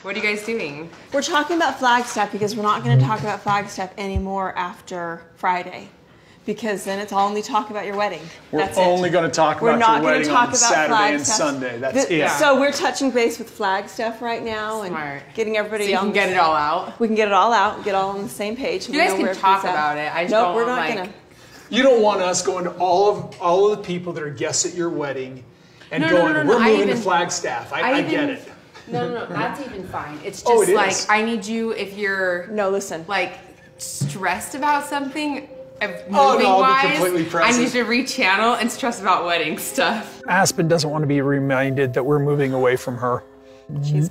What are you guys doing? We're talking about Flagstaff because we're not going to talk about Flagstaff anymore after Friday. Because then it's only talk about your wedding. That's only going to talk about your wedding on Saturday Flagstaff. and Sunday. That's it. So we're touching base with Flagstaff right now and getting everybody so you can get it all out. We can get it all out, get all on the same page. You guys can talk about it. I just don't we're not going to. You don't want us going to all of the people that are guests at your wedding and we're moving to Flagstaff. I get it. No, that's even fine. It's just I need you if you're like stressed about something. I'll be completely present. I need to rechannel and stress about wedding stuff. Aspen doesn't want to be reminded that we're moving away from her.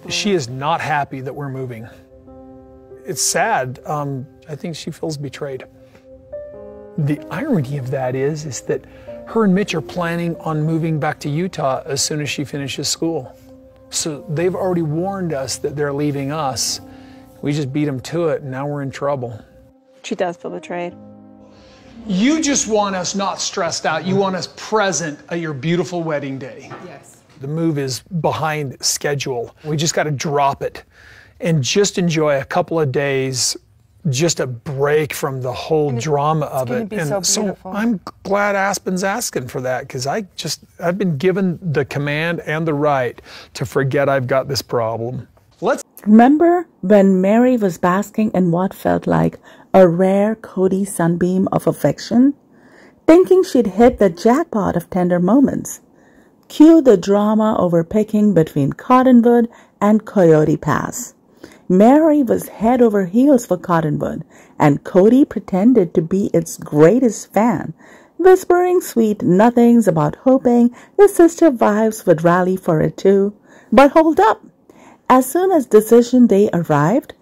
She is not happy that we're moving. It's sad. I think she feels betrayed. The irony of that is that her and Mitch are planning on moving back to Utah as soon as she finishes school. So they've already warned us that they're leaving us. We just beat them to it, and now we're in trouble. She does feel betrayed. You just want us not stressed out. You want us present at your beautiful wedding day. Yes. The move is behind schedule. We just got to drop it and just enjoy a couple of days, just a break from the whole drama of it. And so I'm glad Aspen's asking for that because I've been given the command and the right to forget I've got this problem. Remember when Mary was basking in what felt like a rare Cody sunbeam of affection, thinking she'd hit the jackpot of tender moments? Cue the drama over picking between Cottonwood and Coyote Pass. Mary was head over heels for Cottonwood, and Cody pretended to be its greatest fan, whispering sweet nothings about hoping the sister wives would rally for it too. But hold up! As soon as decision day arrived,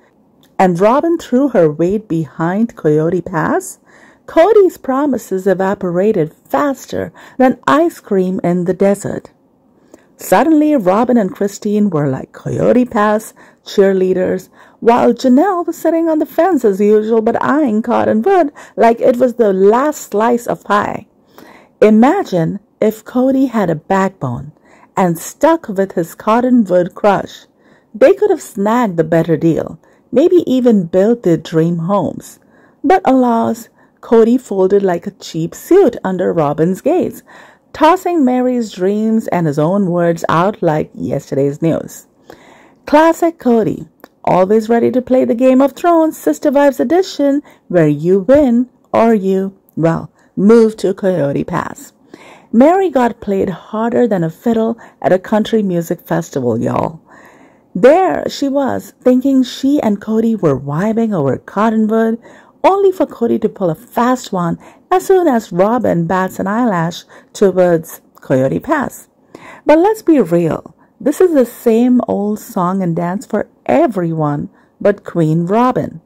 and Robin threw her weight behind Coyote Pass, Cody's promises evaporated faster than ice cream in the desert. Suddenly, Robin and Christine were like Coyote Pass cheerleaders, while Janelle was sitting on the fence as usual but eyeing Cottonwood like it was the last slice of pie. Imagine if Cody had a backbone and stuck with his Cottonwood crush. They could have snagged the better deal, maybe even built their dream homes. But alas, Cody folded like a cheap suit under Robin's gaze, tossing Mary's dreams and his own words out like yesterday's news. Classic Cody, always ready to play the Game of Thrones Sister Wives edition, where you win or you, move to Coyote Pass. Mary got played harder than a fiddle at a country music festival, y'all. There she was, thinking she and Cody were vibing over Cottonwood, only for Cody to pull a fast one as soon as Robin bats an eyelash towards Coyote Pass. But let's be real, this is the same old song and dance for everyone but Queen Robin.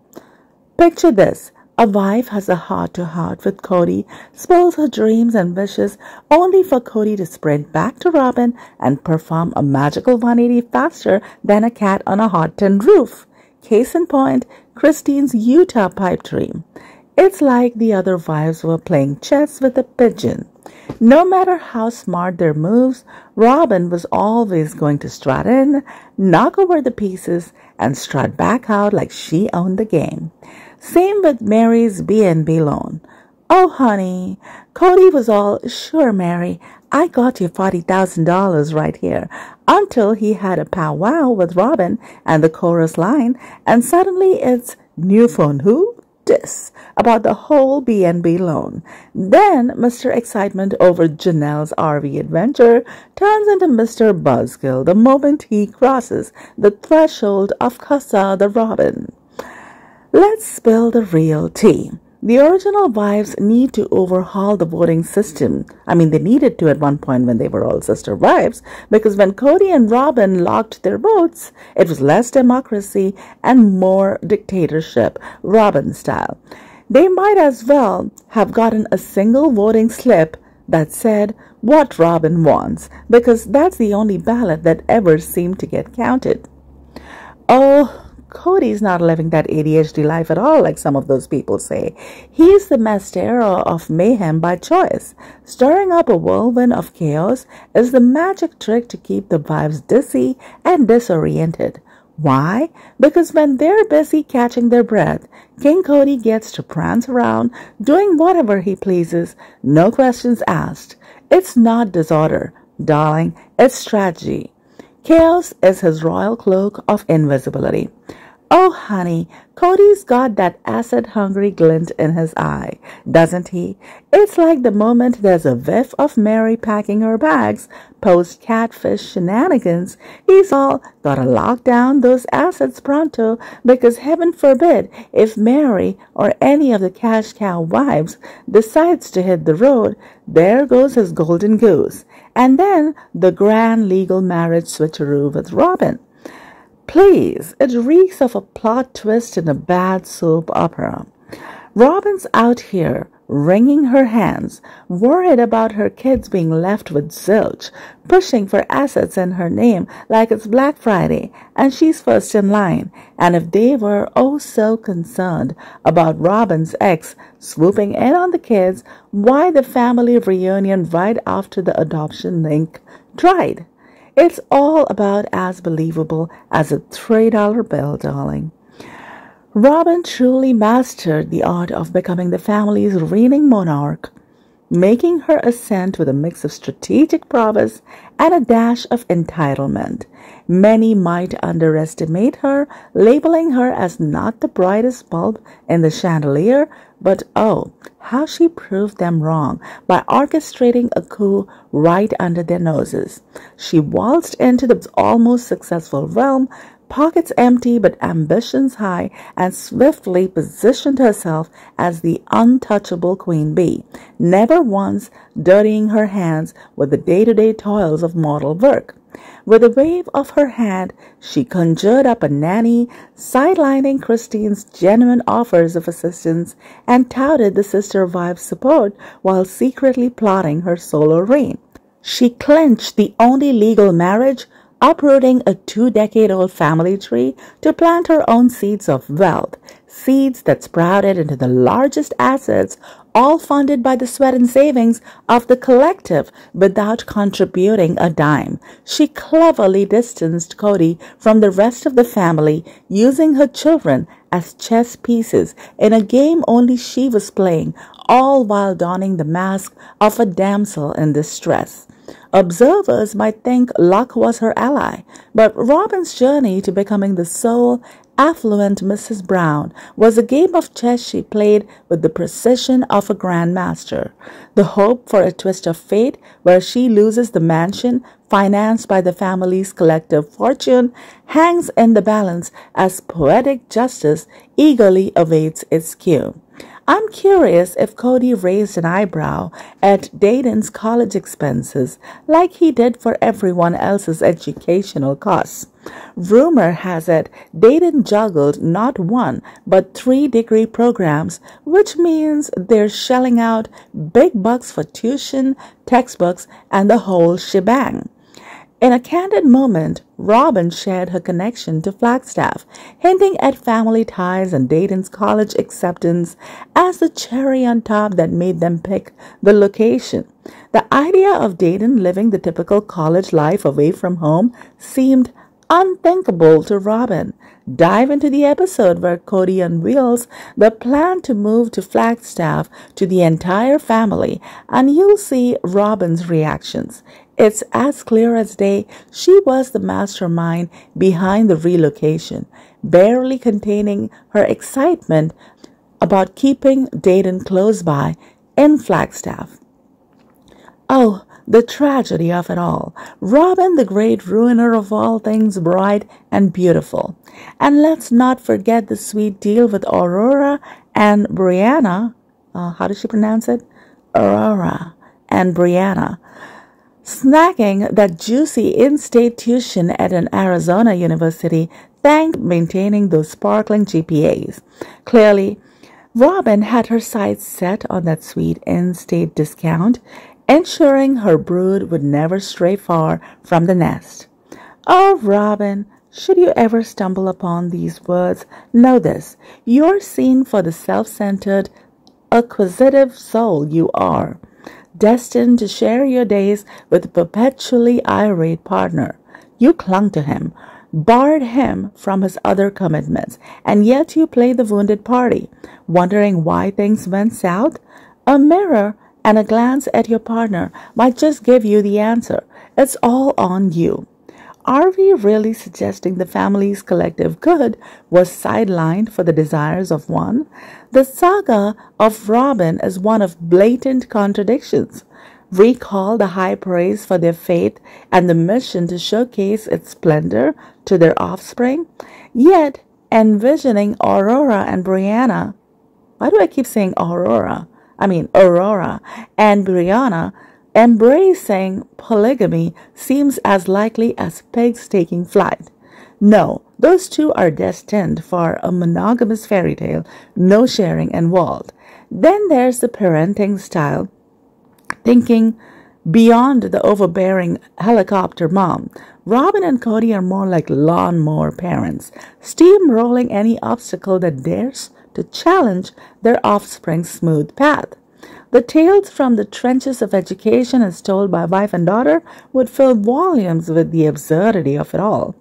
Picture this. A wife has a heart-to-heart with Cody, spills her dreams and wishes, only for Cody to sprint back to Robin and perform a magical 180 faster than a cat on a hot tin roof. Case in point, Christine's Utah pipe dream. It's like the other wives were playing chess with a pigeon. No matter how smart their moves, Robin was always going to strut in, knock over the pieces, and strut back out like she owned the game. Same with Mary's B&B loan. Oh, honey, Cody was all, "Sure, Mary, I got you $40,000 right here," until he had a powwow with Robin and the chorus line, and suddenly it's "New phone who? This," about the whole B&B loan. Then Mr. Excitement over Janelle's RV adventure turns into Mr. Buzzkill the moment he crosses the threshold of Casa the Robin. Let's spill the real tea. The original wives need to overhaul the voting system. I mean, they needed to at one point when they were all sister wives, because when Cody and Robin locked their votes, it was less democracy and more dictatorship, Robin style. They might as well have gotten a single voting slip that said what Robin wants, because that's the only ballot that ever seemed to get counted. Oh, Cody's not living that ADHD life at all, like some of those people say. He's the master of mayhem by choice. Stirring up a whirlwind of chaos is the magic trick to keep the wives dizzy and disoriented. Why? Because when they're busy catching their breath, King Cody gets to prance around, doing whatever he pleases, no questions asked. It's not disorder, darling, it's strategy. Chaos is his royal cloak of invisibility. Oh, honey, Cody's got that acid-hungry glint in his eye, doesn't he? It's like the moment there's a whiff of Mary packing her bags, post-catfish shenanigans, he's all gotta lock down those acids pronto, because heaven forbid if Mary or any of the cash cow wives decides to hit the road, there goes his golden goose. And then the grand legal marriage switcheroo with Robin. Please, it reeks of a plot twist in a bad soap opera. Robin's out here, wringing her hands, worried about her kids being left with zilch, pushing for assets in her name like it's Black Friday, and she's first in line. And if they were oh so concerned about Robin's ex swooping in on the kids, why the family reunion right after the adoption link tried? It's all about as believable as a $3 bill, darling. Robin truly mastered the art of becoming the family's reigning monarch, making her ascent with a mix of strategic prowess and a dash of entitlement. Many might underestimate her, labeling her as not the brightest bulb in the chandelier, but oh, how she proved them wrong by orchestrating a coup right under their noses. She waltzed into the almost successful realm, pockets empty but ambitions high, and swiftly positioned herself as the untouchable queen bee, never once dirtying her hands with the day-to-day toils of mortal work. With a wave of her hand, she conjured up a nanny, sidelining Christine's genuine offers of assistance, and touted the sister wives' support while secretly plotting her solo reign. She clinched the only legal marriage, uprooting a 2-decade-old family tree to plant her own seeds of wealth, seeds that sprouted into the largest assets, all funded by the sweat and savings of the collective without contributing a dime. She cleverly distanced Cody from the rest of the family, using her children as chess pieces in a game only she was playing, all while donning the mask of a damsel in distress. Observers might think luck was her ally, but Robin's journey to becoming the sole affluent Mrs. Brown was a game of chess she played with the precision of a grandmaster. The hope for a twist of fate where she loses the mansion financed by the family's collective fortune hangs in the balance as poetic justice eagerly awaits its cue. I'm curious if Cody raised an eyebrow at Dayton's college expenses like he did for everyone else's educational costs. Rumor has it Dayton juggled not 1 but 3 degree programs, which means they're shelling out big bucks for tuition, textbooks, and the whole shebang. In a candid moment, Robin shared her connection to Flagstaff, hinting at family ties and Dayton's college acceptance as the cherry on top that made them pick the location. The idea of Dayton living the typical college life away from home seemed unthinkable to Robin. Dive into the episode where Cody unveils the plan to move to Flagstaff to the entire family, and you'll see Robin's reactions. It's as clear as day she was the mastermind behind the relocation, barely containing her excitement about keeping Dayton close by in Flagstaff. Oh, the tragedy of it all. Robin, the great ruiner of all things bright and beautiful. And let's not forget the sweet deal with Aurora and Brianna. How does she pronounce it? Aurora and Brianna. Snacking that juicy in-state tuition at an Arizona university, thanks maintaining those sparkling GPAs. Clearly, Robin had her sights set on that sweet in-state discount, ensuring her brood would never stray far from the nest. Oh, Robin, should you ever stumble upon these words, know this: you're seen for the self-centered, acquisitive soul you are, destined to share your days with a perpetually irate partner. You clung to him, barred him from his other commitments, and yet you play the wounded party, wondering why things went south? A mirror and a glance at your partner might just give you the answer. It's all on you. Are we really suggesting the family's collective good was sidelined for the desires of one? The saga of Robin is one of blatant contradictions. Recall the high praise for their faith and the mission to showcase its splendor to their offspring, yet envisioning Aurora and Brianna. Why do I keep saying Aurora? I mean Aurora and Brianna embracing polygamy seems as likely as pigs taking flight. No, those two are destined for a monogamous fairy tale, no sharing involved. Then there's the parenting style, thinking beyond the overbearing helicopter mom. Robin and Cody are more like lawnmower parents, steamrolling any obstacle that dares to challenge their offspring's smooth path. The tales from the trenches of education as told by wife and daughter would fill volumes with the absurdity of it all.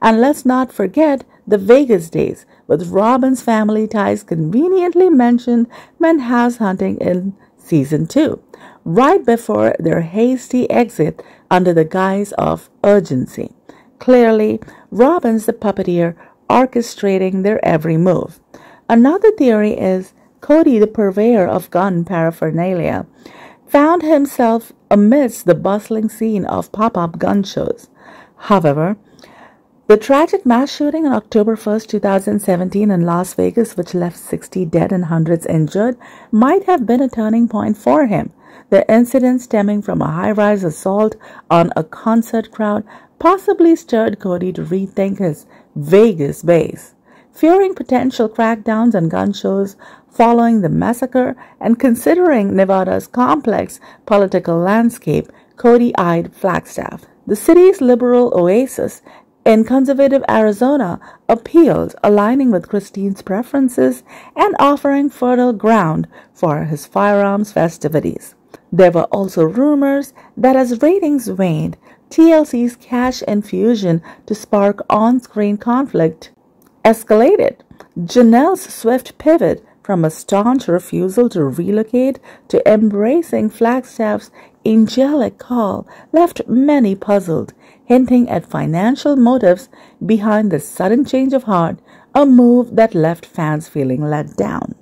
And let's not forget the Vegas days, with Robin's family ties conveniently mentioned when house hunting in season 2, right before their hasty exit under the guise of urgency. Clearly, Robin's the puppeteer orchestrating their every move. Another theory is Cody, the purveyor of gun paraphernalia, found himself amidst the bustling scene of pop-up gun shows. However, the tragic mass shooting on October 1st, 2017 in Las Vegas, which left 60 dead and hundreds injured, might have been a turning point for him. The incident stemming from a high-rise assault on a concert crowd possibly stirred Cody to rethink his Vegas base. Fearing potential crackdowns on gun shows following the massacre and considering Nevada's complex political landscape, Cody eyed Flagstaff. The city's liberal oasis in conservative Arizona appealed, aligning with Christine's preferences and offering fertile ground for his firearms festivities. There were also rumors that as ratings waned, TLC's cash infusion to spark on-screen conflict escalated. Janelle's swift pivot from a staunch refusal to relocate to embracing Flagstaff's angelic call left many puzzled, hinting at financial motives behind the sudden change of heart, a move that left fans feeling let down.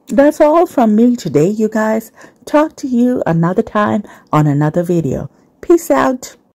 That's all from me today, you guys. Talk to you another time on another video. Peace out.